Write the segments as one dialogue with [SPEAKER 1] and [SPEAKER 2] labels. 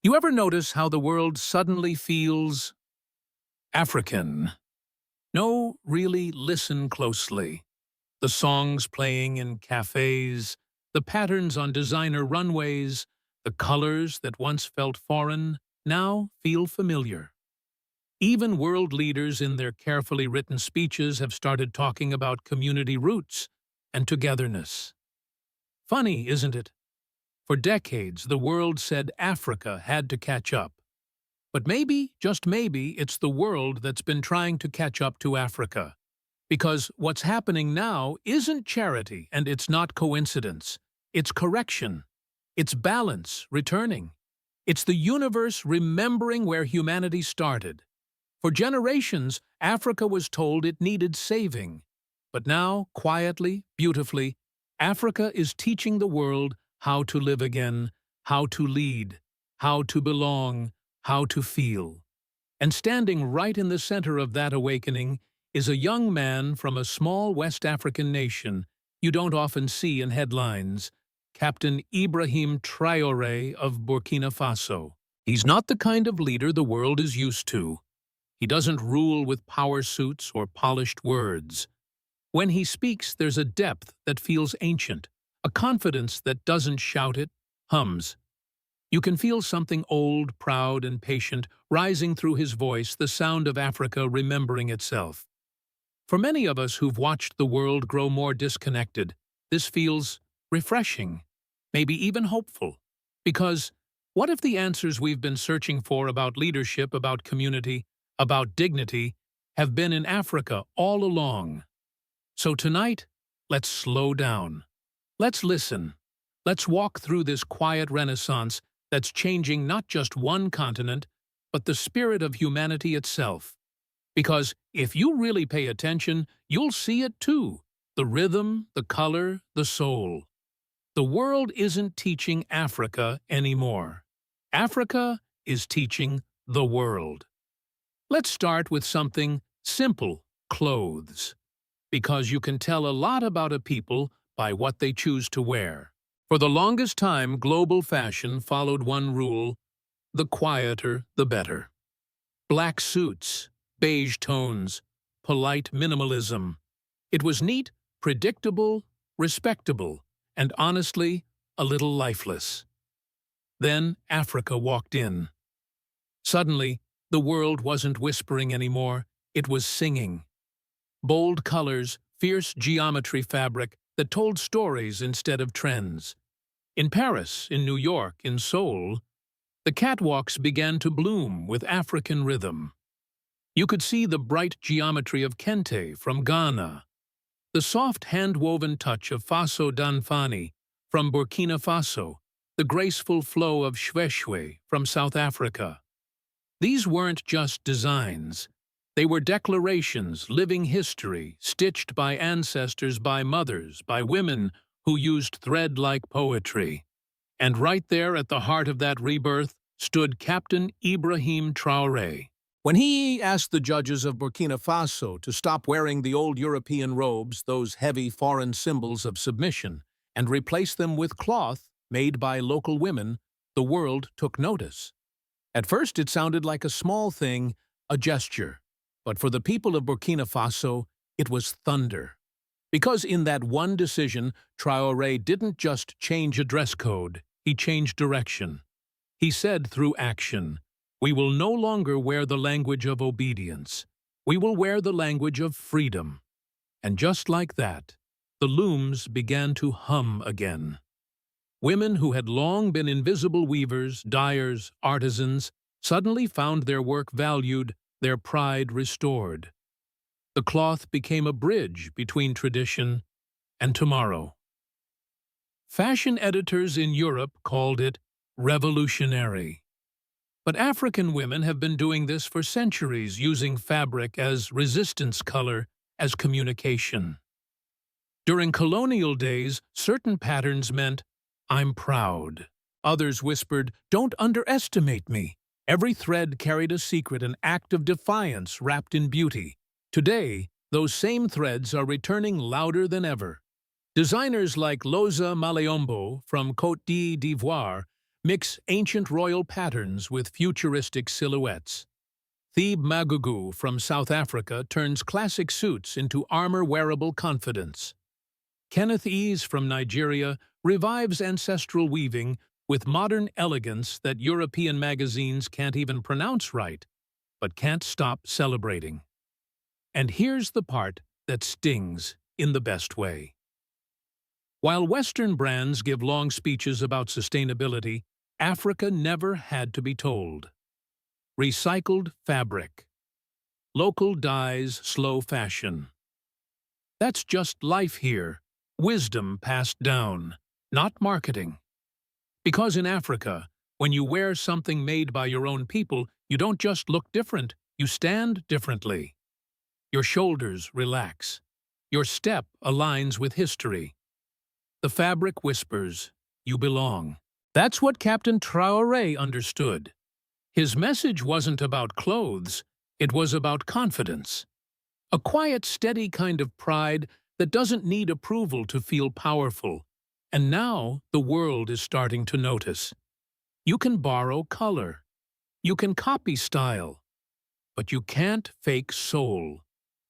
[SPEAKER 1] You ever notice how the world suddenly feels African? No, really listen closely. The songs playing in cafes, the patterns on designer runways, the colors that once felt foreign now feel familiar. Even world leaders in their carefully written speeches have started talking about community roots and togetherness. Funny, isn't it? For decades, the world said Africa had to catch up. But maybe, just maybe, it's the world that's been trying to catch up to Africa. Because what's happening now isn't charity and it's not coincidence. It's correction. It's balance returning. It's the universe remembering where humanity started. For generations, Africa was told it needed saving. But now, quietly, beautifully, Africa is teaching the world how to live again, how to lead, how to belong, how to feel. And standing right in the center of that awakening is a young man from a small West African nation you don't often see in headlines, Captain Ibrahim TRAORÉ of Burkina Faso. He's not the kind of leader the world is used to. He doesn't rule with power suits or polished words. When he speaks, there's a depth that feels ancient, a confidence that doesn't shout, it hums. You can feel something old, proud, and patient rising through his voice, the sound of Africa remembering itself. For many of us who've watched the world grow more disconnected, this feels refreshing, maybe even hopeful. Because what if the answers we've been searching for about leadership, about community, about dignity, have been in Africa all along? So tonight, let's slow down. Let's listen. Let's walk through this quiet renaissance that's changing not just one continent, but the spirit of humanity itself. Because if you really pay attention, you'll see it too. The rhythm, the color, the soul. The world isn't teaching Africa anymore. Africa is teaching the world. Let's start with something simple, clothes. Because you can tell a lot about a people by what they choose to wear. For the longest time, global fashion followed one rule: the quieter, the better. Black suits, beige tones, polite minimalism. It was neat, predictable, respectable, and honestly, a little lifeless. Then Africa walked in. Suddenly, the world wasn't whispering anymore, it was singing. Bold colors, fierce geometry fabric that told stories instead of trends. In Paris, in New York, in Seoul, the catwalks began to bloom with African rhythm. You could see the bright geometry of kente from Ghana, the soft hand-woven touch of Faso Danfani from Burkina Faso, the graceful flow of shweshwe from South Africa. These weren't just designs. They were declarations, living history, stitched by ancestors, by mothers, by women who used thread like poetry. And right there at the heart of that rebirth stood Captain Ibrahim TRAORÉ. When he asked the judges of Burkina Faso to stop wearing the old European robes, those heavy foreign symbols of submission, and replace them with cloth made by local women, the world took notice. At first it sounded like a small thing, a gesture. But for the people of Burkina Faso, it was thunder. Because in that one decision, Traoré didn't just change a dress code, he changed direction. He said through action, "We will no longer wear the language of obedience. We will wear the language of freedom." And just like that, the looms began to hum again. Women who had long been invisible weavers, dyers, artisans, suddenly found their work valued, their pride restored. The cloth became a bridge between tradition and tomorrow. Fashion editors in Europe called it revolutionary. But African women have been doing this for centuries, using fabric as resistance color, as communication. During colonial days, certain patterns meant, "I'm proud." Others whispered, "Don't underestimate me." Every thread carried a secret, an act of defiance wrapped in beauty. Today, those same threads are returning louder than ever. Designers like Loza Maleombo from Côte d'Ivoire mix ancient royal patterns with futuristic silhouettes. Thebe Magugu from South Africa turns classic suits into armor-wearable confidence. Kenneth Ease from Nigeria revives ancestral weaving with modern elegance that European magazines can't even pronounce right, but can't stop celebrating. And here's the part that stings in the best way. While Western brands give long speeches about sustainability, Africa never had to be told. Recycled fabric. Local dyes, slow fashion. That's just life here, wisdom passed down, not marketing. Because in Africa, when you wear something made by your own people, you don't just look different, you stand differently. Your shoulders relax. Your step aligns with history. The fabric whispers, you belong. That's what Captain Traoré understood. His message wasn't about clothes, it was about confidence. A quiet, steady kind of pride that doesn't need approval to feel powerful. And now the world is starting to notice. You can borrow color. You can copy style. But you can't fake soul.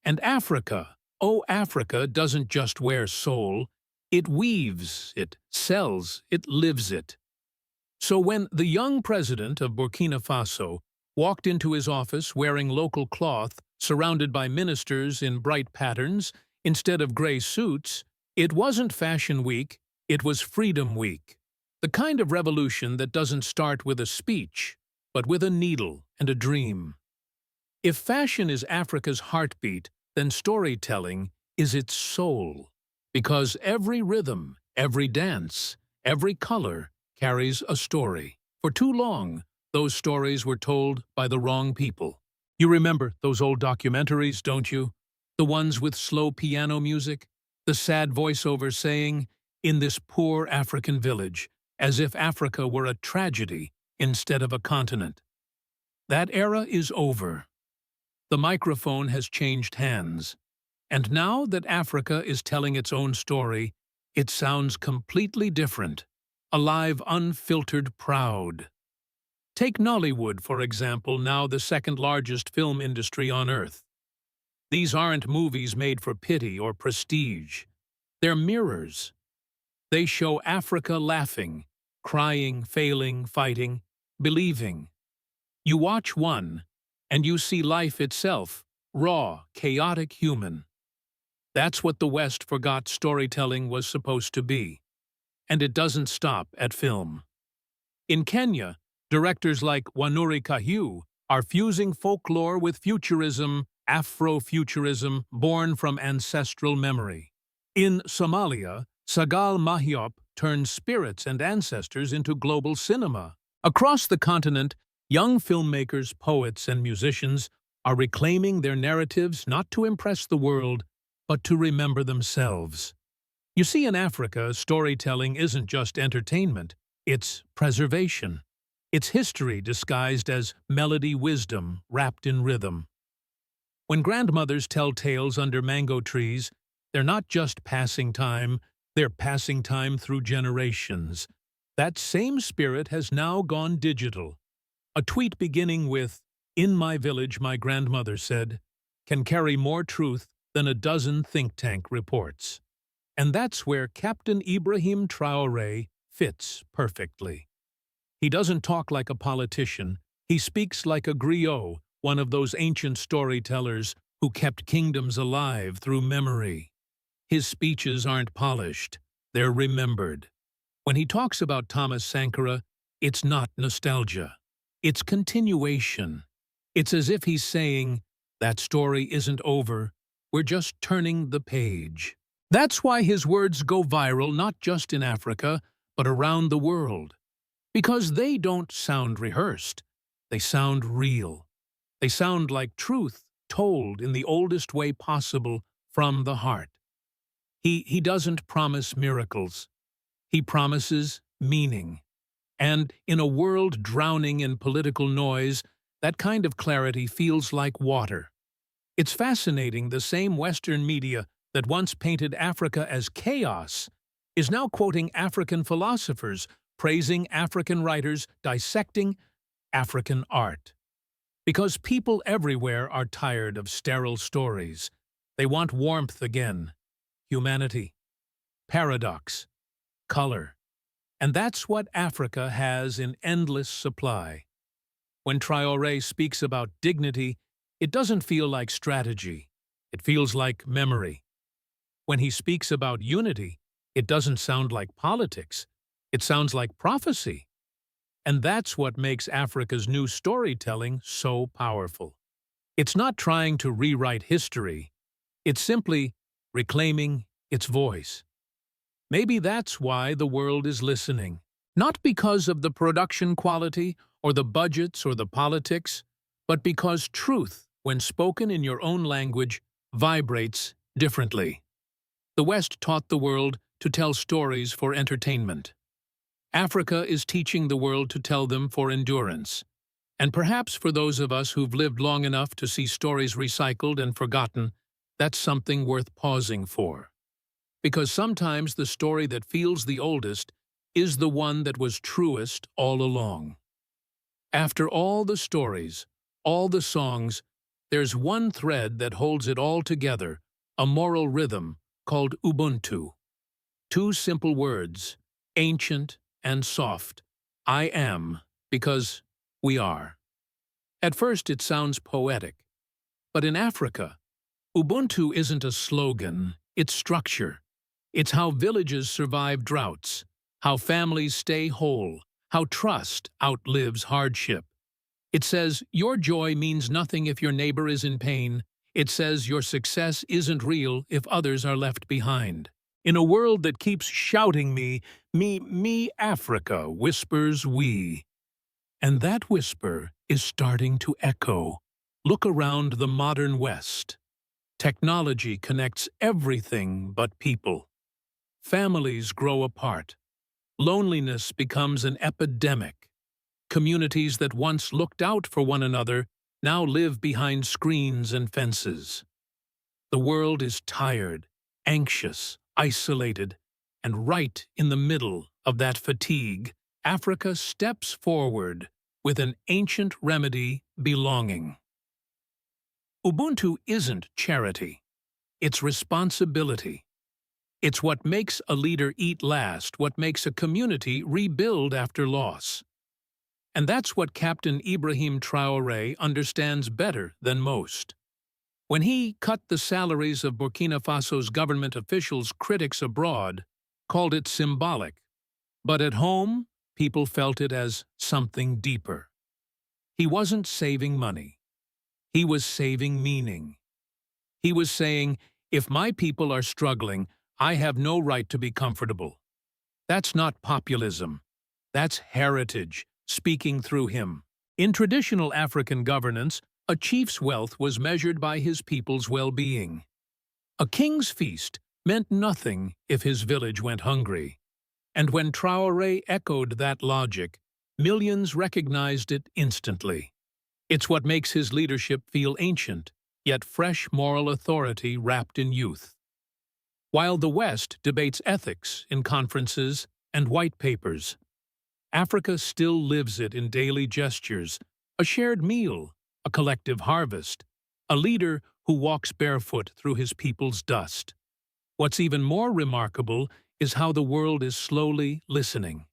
[SPEAKER 1] And Africa, oh Africa, doesn't just wear soul. It weaves, it sells, it lives it. So when the young president of Burkina Faso walked into his office wearing local cloth, surrounded by ministers in bright patterns, instead of gray suits, it wasn't Fashion Week, it was Freedom Week. The kind of revolution that doesn't start with a speech, but with a needle and a dream. If fashion is Africa's heartbeat, then storytelling is its soul. Because every rhythm, every dance, every color carries a story. For too long, those stories were told by the wrong people. You remember those old documentaries, don't you? The ones with slow piano music, the sad voiceover saying, "In this poor African village," as if Africa were a tragedy instead of a continent. That era is over. The microphone has changed hands. And now that Africa is telling its own story, it sounds completely different. Alive, unfiltered, proud. Take Nollywood, for example, now the second largest film industry on Earth. These aren't movies made for pity or prestige. They're mirrors. They show Africa laughing, crying, failing, fighting, believing. You watch one, and you see life itself, raw, chaotic, human. That's what the West forgot storytelling was supposed to be. And it doesn't stop at film. In Kenya, directors like Wanuri Kahiu are fusing folklore with futurism, Afrofuturism born from ancestral memory. In Somalia, Sagal Mahiop turns spirits and ancestors into global cinema. Across the continent, young filmmakers, poets, and musicians are reclaiming their narratives not to impress the world, but to remember themselves. You see, in Africa, storytelling isn't just entertainment, it's preservation. It's history disguised as melody wisdom wrapped in rhythm. When grandmothers tell tales under mango trees, they're not just passing time, they're passing time through generations. That same spirit has now gone digital. A tweet beginning with, "In my village, my grandmother said," can carry more truth than a dozen think tank reports. And that's where Captain Ibrahim Traoré fits perfectly. He doesn't talk like a politician, he speaks like a griot, one of those ancient storytellers who kept kingdoms alive through memory. His speeches aren't polished, they're remembered. When he talks about Thomas Sankara, it's not nostalgia. It's continuation. It's as if he's saying, that story isn't over, we're just turning the page. That's why his words go viral not just in Africa, but around the world. Because they don't sound rehearsed, they sound real. They sound like truth told in the oldest way possible from the heart. He doesn't promise miracles. He promises meaning. And in a world drowning in political noise, that kind of clarity feels like water. It's fascinating the same Western media that once painted Africa as chaos is now quoting African philosophers praising African writers, dissecting African art. Because people everywhere are tired of sterile stories. They want warmth again, humanity, paradox, color. And that's what Africa has in endless supply. When Traoré speaks about dignity, it doesn't feel like strategy. It feels like memory. When he speaks about unity, it doesn't sound like politics. It sounds like prophecy. And that's what makes Africa's new storytelling so powerful. It's not trying to rewrite history. It's simply reclaiming its voice. Maybe that's why the world is listening. Not because of the production quality, or the budgets, or the politics, but because truth, when spoken in your own language, vibrates differently. The West taught the world to tell stories for entertainment. Africa is teaching the world to tell them for endurance. And perhaps for those of us who've lived long enough to see stories recycled and forgotten, that's something worth pausing for. Because sometimes the story that feels the oldest is the one that was truest all along. After all the stories, all the songs, there's one thread that holds it all together, a moral rhythm called Ubuntu. Two simple words, ancient and soft. I am, because we are. At first it sounds poetic, but in Africa, Ubuntu isn't a slogan, it's structure. It's how villages survive droughts, how families stay whole, how trust outlives hardship. It says your joy means nothing if your neighbor is in pain. It says your success isn't real if others are left behind. In a world that keeps shouting me, Africa, whispers we. And that whisper is starting to echo. Look around the modern West. Technology connects everything but people. Families grow apart. Loneliness becomes an epidemic. Communities that once looked out for one another now live behind screens and fences. The world is tired, anxious, isolated, and right in the middle of that fatigue, Africa steps forward with an ancient remedy: belonging. Ubuntu isn't charity. It's responsibility. It's what makes a leader eat last, what makes a community rebuild after loss. And that's what Captain Ibrahim TRAORÉ understands better than most. When he cut the salaries of Burkina Faso's government officials, critics abroad called it symbolic. But at home, people felt it as something deeper. He wasn't saving money. He was saving meaning. He was saying, if my people are struggling, I have no right to be comfortable. That's not populism. That's heritage speaking through him. In traditional African governance, a chief's wealth was measured by his people's well-being. A king's feast meant nothing if his village went hungry. And when Traoré echoed that logic, millions recognized it instantly. It's what makes his leadership feel ancient, yet fresh moral authority wrapped in youth. While the West debates ethics in conferences and white papers, Africa still lives it in daily gestures, a shared meal, a collective harvest, a leader who walks barefoot through his people's dust. What's even more remarkable is how the world is slowly listening.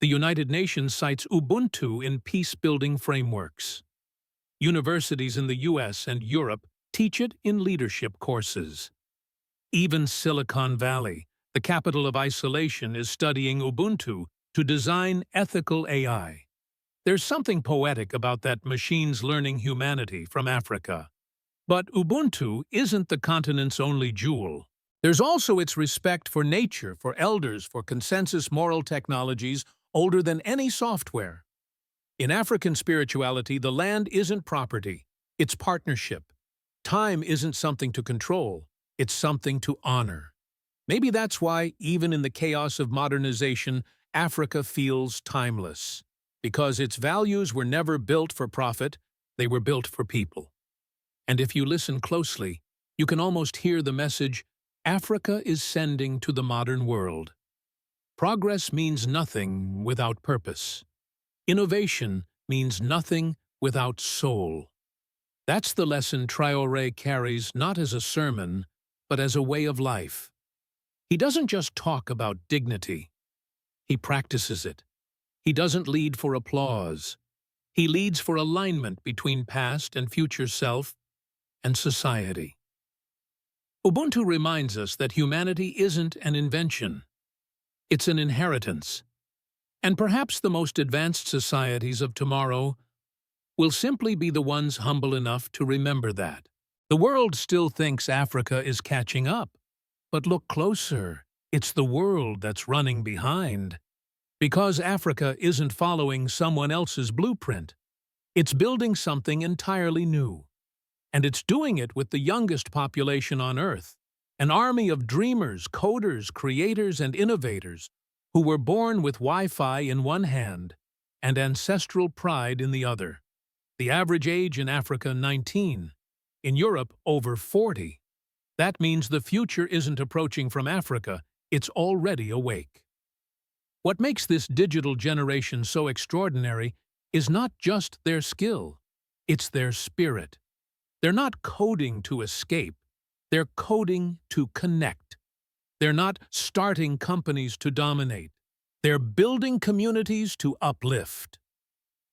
[SPEAKER 1] The United Nations cites Ubuntu in peace-building frameworks. Universities in the US and Europe teach it in leadership courses. Even Silicon Valley, the capital of isolation, is studying Ubuntu to design ethical AI. There's something poetic about that machines learning humanity from Africa. But Ubuntu isn't the continent's only jewel. There's also its respect for nature, for elders, for consensus moral technologies older than any software. In African spirituality, the land isn't property, it's partnership. Time isn't something to control, it's something to honor. Maybe that's why, even in the chaos of modernization, Africa feels timeless. Because its values were never built for profit, they were built for people. And if you listen closely, you can almost hear the message Africa is sending to the modern world. Progress means nothing without purpose. Innovation means nothing without soul. That's the lesson Traoré carries not as a sermon, but as a way of life. He doesn't just talk about dignity. He practices it. He doesn't lead for applause. He leads for alignment between past and future self and society. Ubuntu reminds us that humanity isn't an invention. It's an inheritance. And perhaps the most advanced societies of tomorrow will simply be the ones humble enough to remember that. The world still thinks Africa is catching up. But look closer. It's the world that's running behind. Because Africa isn't following someone else's blueprint. It's building something entirely new. And it's doing it with the youngest population on Earth, an army of dreamers, coders, creators, and innovators who were born with Wi-Fi in one hand and ancestral pride in the other. The average age in Africa, 19. In Europe, over 40. That means the future isn't approaching from Africa, it's already awake. What makes this digital generation so extraordinary is not just their skill, it's their spirit. They're not coding to escape, they're coding to connect. They're not starting companies to dominate, they're building communities to uplift.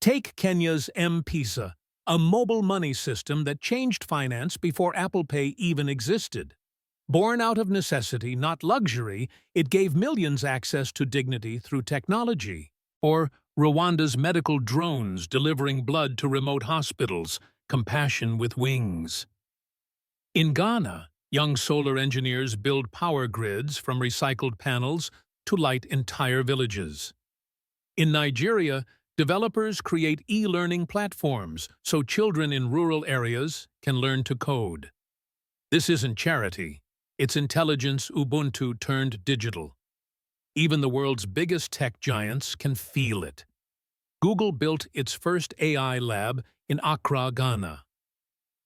[SPEAKER 1] Take Kenya's M-Pesa, a mobile money system that changed finance before Apple Pay even existed. Born out of necessity, not luxury, it gave millions access to dignity through technology. Or Rwanda's medical drones delivering blood to remote hospitals, compassion with wings. In Ghana, young solar engineers build power grids from recycled panels to light entire villages. In Nigeria, developers create e-learning platforms so children in rural areas can learn to code. This isn't charity, it's intelligence Ubuntu turned digital. Even the world's biggest tech giants can feel it. Google built its first AI lab in Accra, Ghana.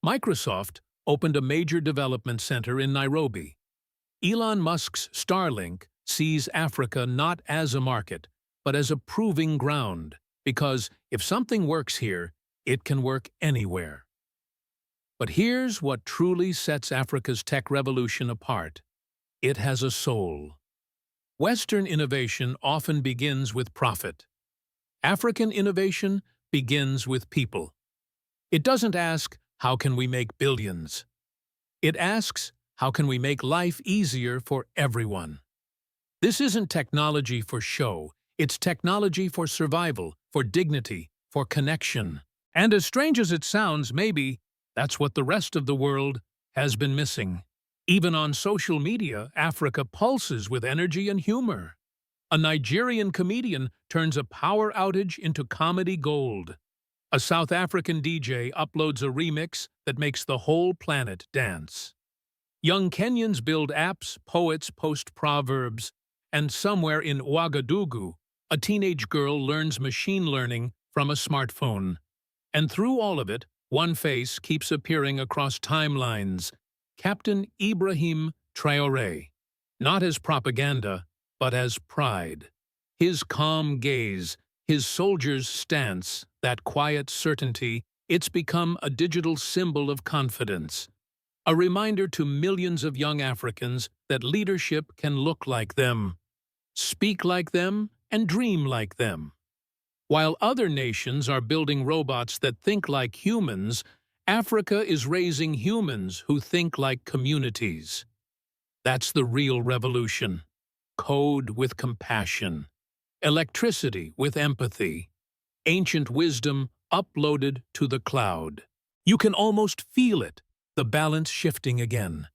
[SPEAKER 1] Microsoft opened a major development center in Nairobi. Elon Musk's Starlink sees Africa not as a market, but as a proving ground, because if something works here, it can work anywhere. But here's what truly sets Africa's tech revolution apart. It has a soul. Western innovation often begins with profit. African innovation begins with people. It doesn't ask, how can we make billions? It asks, how can we make life easier for everyone? This isn't technology for show, it's technology for survival, for dignity, for connection. And as strange as it sounds, maybe that's what the rest of the world has been missing. Even on social media, Africa pulses with energy and humor. A Nigerian comedian turns a power outage into comedy gold. A South African DJ uploads a remix that makes the whole planet dance. Young Kenyans build apps, poets post proverbs, and somewhere in Ouagadougou, a teenage girl learns machine learning from a smartphone. And through all of it, one face keeps appearing across timelines, Captain Ibrahim TRAORÉ, not as propaganda, but as pride. His calm gaze, his soldier's stance, that quiet certainty, it's become a digital symbol of confidence. A reminder to millions of young Africans that leadership can look like them, speak like them, and dream like them. While other nations are building robots that think like humans, Africa is raising humans who think like communities. That's the real revolution. Code with compassion. Electricity with empathy. Ancient wisdom uploaded to the cloud. You can almost feel it, the balance shifting again.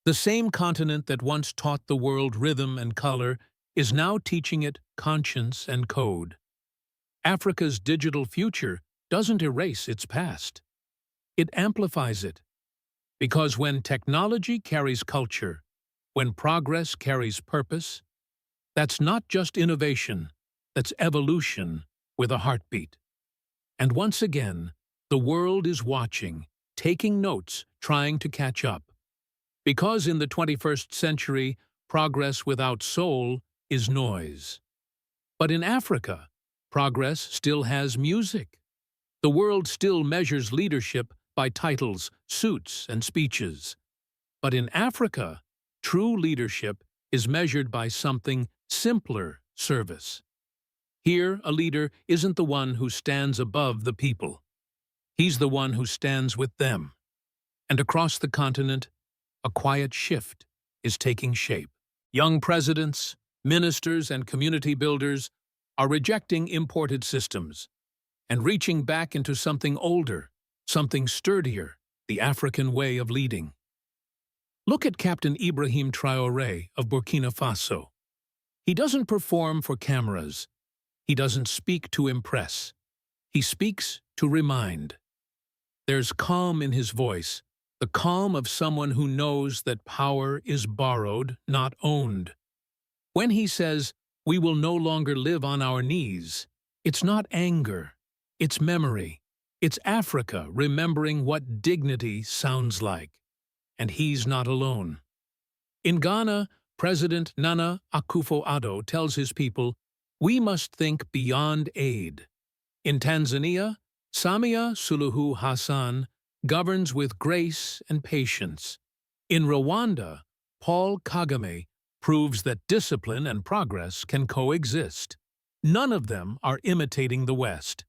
[SPEAKER 1] The same continent that once taught the world rhythm and color is now teaching it conscience and code. Africa's digital future doesn't erase its past. It amplifies it. Because when technology carries culture, when progress carries purpose, that's not just innovation, that's evolution with a heartbeat. And once again, the world is watching, taking notes, trying to catch up. Because in the 21st century, progress without soul is noise. But in Africa, progress still has music. The world still measures leadership by titles, suits, and speeches. But in Africa, true leadership is measured by something simpler: service. Here, a leader isn't the one who stands above the people. He's the one who stands with them. And across the continent, a quiet shift is taking shape. Young presidents, ministers, and community builders are rejecting imported systems and reaching back into something older, something sturdier: the African way of leading. Look at Captain Ibrahim TRAORÉ of Burkina Faso. He doesn't perform for cameras. He doesn't speak to impress. He speaks to remind. There's calm in his voice, the calm of someone who knows that power is borrowed, not owned. When he says, "We will no longer live on our knees," it's not anger, it's memory. It's Africa remembering what dignity sounds like. And he's not alone. In Ghana, President Nana Akufo-Addo tells his people, "We must think beyond aid." In Tanzania, Samia Suluhu Hassan governs with grace and patience. In Rwanda, Paul Kagame proves that discipline and progress can coexist. None of them are imitating the West.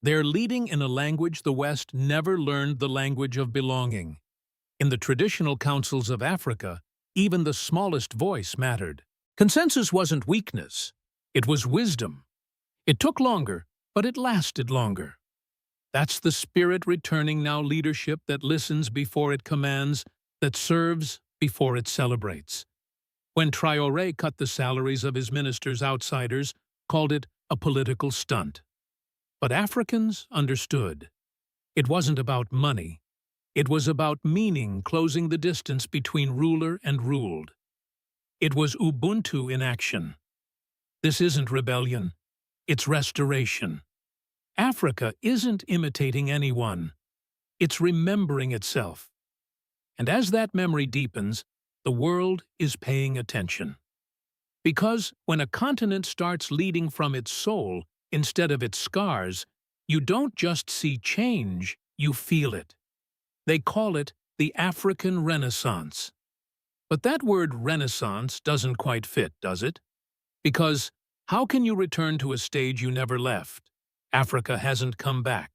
[SPEAKER 1] They're leading in a language the West never learned: the language of belonging. In the traditional councils of Africa, even the smallest voice mattered. Consensus wasn't weakness, it was wisdom. It took longer, but it lasted longer. That's the spirit returning now: leadership that listens before it commands, that serves before it celebrates. When Traoré cut the salaries of his ministers, outsiders called it a political stunt. But Africans understood. It wasn't about money. It was about meaning, closing the distance between ruler and ruled. It was Ubuntu in action. This isn't rebellion, it's restoration. Africa isn't imitating anyone, it's remembering itself. And as that memory deepens, the world is paying attention. Because when a continent starts leading from its soul instead of its scars, you don't just see change, you feel it. They call it the African Renaissance. But that word Renaissance doesn't quite fit, does it? Because how can you return to a stage you never left? Africa hasn't come back.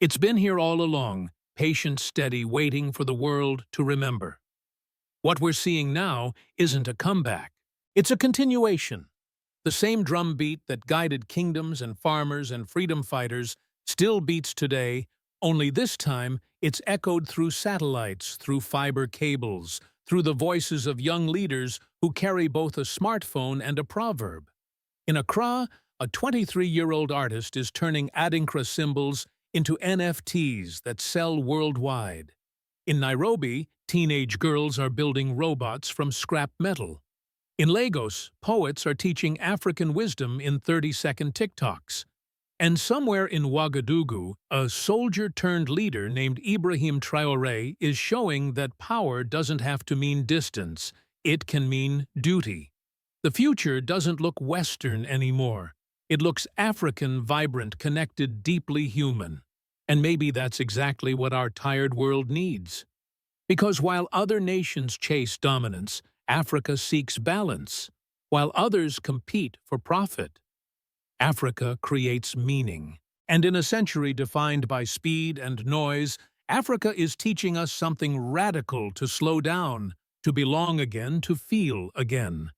[SPEAKER 1] It's been here all along, patient, steady, waiting for the world to remember. What we're seeing now isn't a comeback. It's a continuation. The same drumbeat that guided kingdoms and farmers and freedom fighters still beats today, only this time it's echoed through satellites, through fiber cables, through the voices of young leaders who carry both a smartphone and a proverb. In Accra, a 23-year-old artist is turning Adinkra symbols into NFTs that sell worldwide. In Nairobi, teenage girls are building robots from scrap metal. In Lagos, poets are teaching African wisdom in 30-second TikToks. And somewhere in Ouagadougou, a soldier-turned-leader named Ibrahim TRAORÉ is showing that power doesn't have to mean distance, it can mean duty. The future doesn't look Western anymore. It looks African, vibrant, connected, deeply human. And maybe that's exactly what our tired world needs. Because while other nations chase dominance, Africa seeks balance. While others compete for profit, Africa creates meaning. And in a century defined by speed and noise, Africa is teaching us something radical: to slow down, to belong again, to feel again.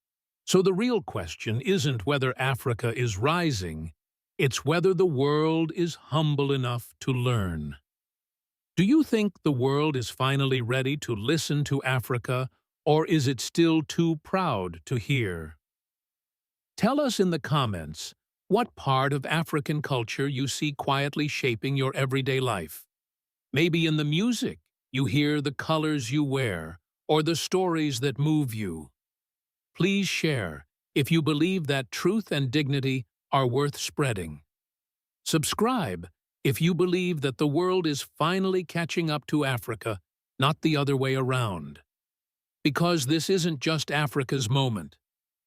[SPEAKER 1] So the real question isn't whether Africa is rising, it's whether the world is humble enough to learn. Do you think the world is finally ready to listen to Africa, or is it still too proud to hear? Tell us in the comments what part of African culture you see quietly shaping your everyday life. Maybe in the music, you hear the colors you wear, or the stories that move you. Please share if you believe that truth and dignity are worth spreading. Subscribe if you believe that the world is finally catching up to Africa, not the other way around. Because this isn't just Africa's moment.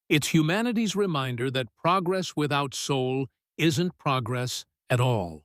[SPEAKER 1] It's humanity's reminder that progress without soul isn't progress at all.